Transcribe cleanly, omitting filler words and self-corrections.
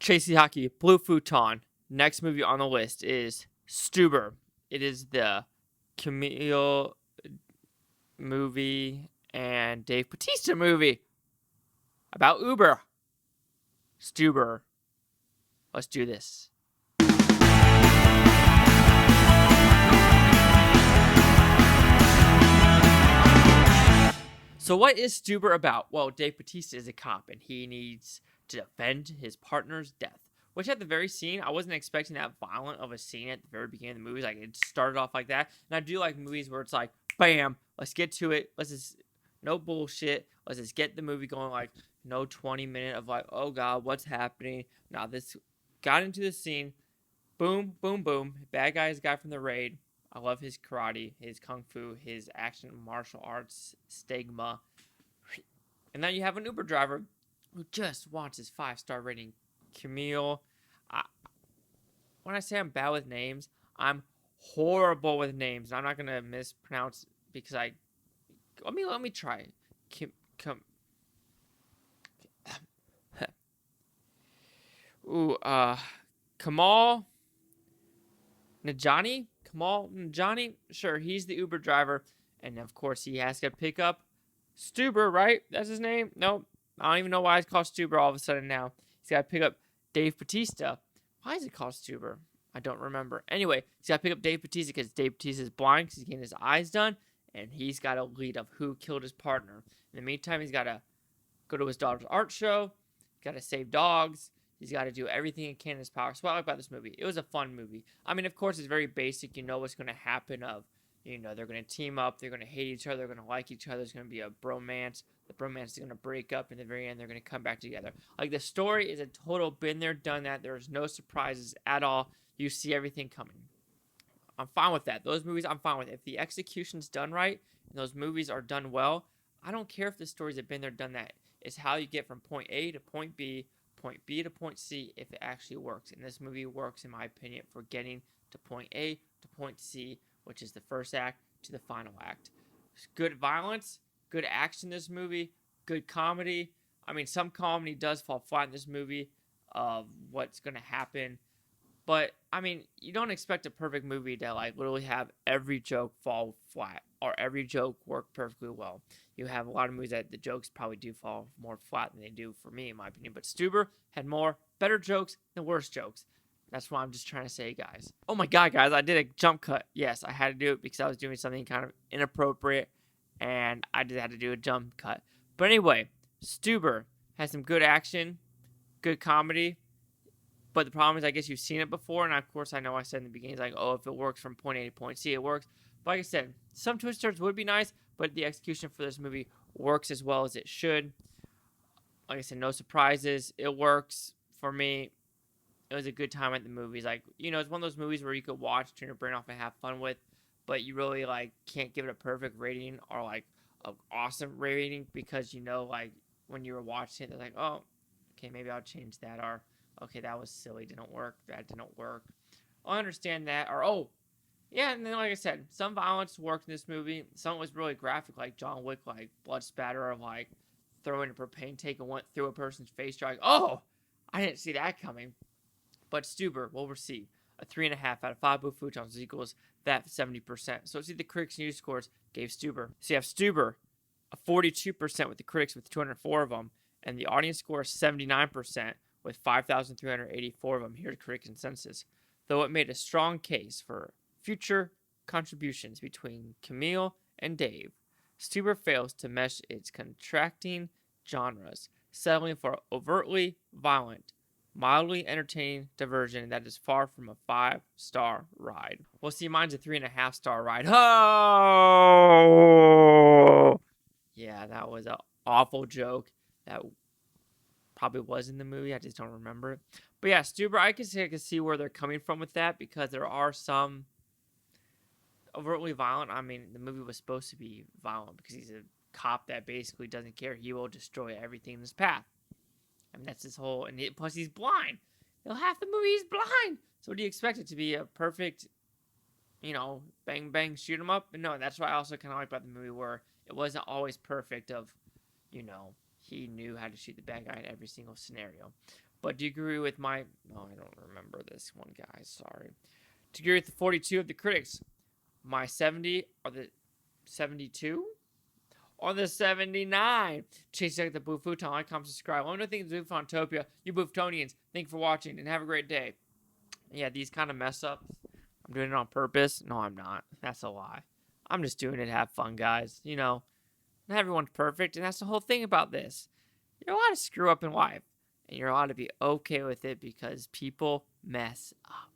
Tracy Hockey, Blue Futon. Next movie on the list is Stuber. It is the Kumail movie and Dave Bautista movie about Uber. Stuber. Let's do this. So what is Stuber about? Well, Dave Bautista is a cop, and he needs to defend his partner's death. Which at the very scene, I wasn't expecting that violent of a scene at the very beginning of the movie. Like, it started off like that. And I do like movies where it's like, bam, let's get to it. Let's just, no bullshit. Let's just get the movie going. Like, no 20-minute of like, oh God, what's happening? Now this got into the scene. Boom, boom, boom. Bad guy is the guy from the raid. I love his karate, his kung fu, his action martial arts stigma. And then you have an Uber driver who just wants his 5-star rating. Kumail. When I say I'm bad with names, I'm horrible with names. I'm not gonna mispronounce because let me try. Kamal Nanjiani. Kamal Nanjiani. Sure, he's the Uber driver, and of course he has to pick up Stuber. Right? That's his name. Nope. I don't even know why it's called Stuber all of a sudden now. He's got to pick up Dave Bautista. Why is it called Stuber? I don't remember. Anyway, he's got to pick up Dave Bautista because Dave Bautista is blind because he's getting his eyes done, and he's got a lead of who killed his partner. In the meantime, he's got to go to his daughter's art show. He's got to save dogs. He's got to do everything he can in his power. So what I like about this movie, it was a fun movie. I mean, of course, it's very basic. You know what's going to happen they're going to team up. They're going to hate each other. They're going to like each other. There's going to be a bromance. The bromance is going to break up. In the very end, they're going to come back together. Like, the story is a total been there, done that. There's no surprises at all. You see everything coming. I'm fine with that. Those movies, I'm fine with. If the execution's done right and those movies are done well, I don't care if the stories have been there, done that. It's how you get from point A to point B to point C if it actually works. And this movie works, in my opinion, for getting to point A to point C, which is the first act to the final act. Good violence, good action in this movie, good comedy. I mean, some comedy does fall flat in this movie of what's going to happen. But, I mean, you don't expect a perfect movie to, like, literally have every joke fall flat or every joke work perfectly well. You have a lot of movies that the jokes probably do fall more flat than they do for me, in my opinion. But Stuber had better jokes than worse jokes. That's what I'm just trying to say, guys. Oh my God, guys, I did a jump cut. Yes, I had to do it because I was doing something kind of inappropriate, and I just had to do a jump cut. But anyway, Stuber has some good action, good comedy. But the problem is, I guess you've seen it before, and of course, I know I said in the beginning, like, oh, if it works from point A to point C, it works. But like I said, some twist turns would be nice, but the execution for this movie works as well as it should. Like I said, no surprises. It works for me. It was a good time at the movies. Like, it's one of those movies where you could watch, turn your brain off, and have fun with, but you really, like, can't give it a perfect rating or, like, an awesome rating because, like, when you were watching it, they're like, oh, okay, maybe I'll change that, or okay, that was silly, didn't work, that didn't work. I understand that, or oh, yeah, and then like I said, some violence worked in this movie. Some was really graphic, like John Wick, like blood spatter of like throwing a propane tank and went through a person's face. You're like, oh, I didn't see that coming. But Stuber will receive a 3.5 out of 5 Blue Futons equals that 70%. So see the critics' news scores gave Stuber. So you have Stuber, a 42% with the critics with 204 of them, and the audience score is 79%. With 5,384 of them. Here's critic consensus. Though it made a strong case for future contributions between Kumail and Dave, Stuber fails to mesh its contracting genres, settling for overtly violent, mildly entertaining diversion that is far from a 5-star ride. Well, see, mine's a 3.5-star ride. Oh! Yeah, that was an awful joke. That probably was in the movie. I just don't remember it. But yeah, Stuber, I can see where they're coming from with that because there are some overtly violent. I mean, the movie was supposed to be violent because he's a cop that basically doesn't care. He will destroy everything in his path. I mean, that's his whole... And plus, he's blind. Half the movie, he's blind. So what do you expect it to be? A perfect, bang, bang, shoot him up? But no, that's what I also kind of like about the movie where it wasn't always perfect of, he knew how to shoot the bad guy in every single scenario. But do you agree with my... No, I don't remember this one, guys. Sorry. Do you agree with the 42 of the critics? My 70 or the 72? Or the 79? Chase out the Boo Futon. Like, comment, subscribe. Let me know what you think of Zoofantopia. You Booftonians, thank you for watching and have a great day. Yeah, these kind of mess ups. I'm doing it on purpose. No, I'm not. That's a lie. I'm just doing it to have fun, guys. You know, not everyone's perfect, and that's the whole thing about this. You're allowed to screw up in life, and you're allowed to be okay with it because people mess up.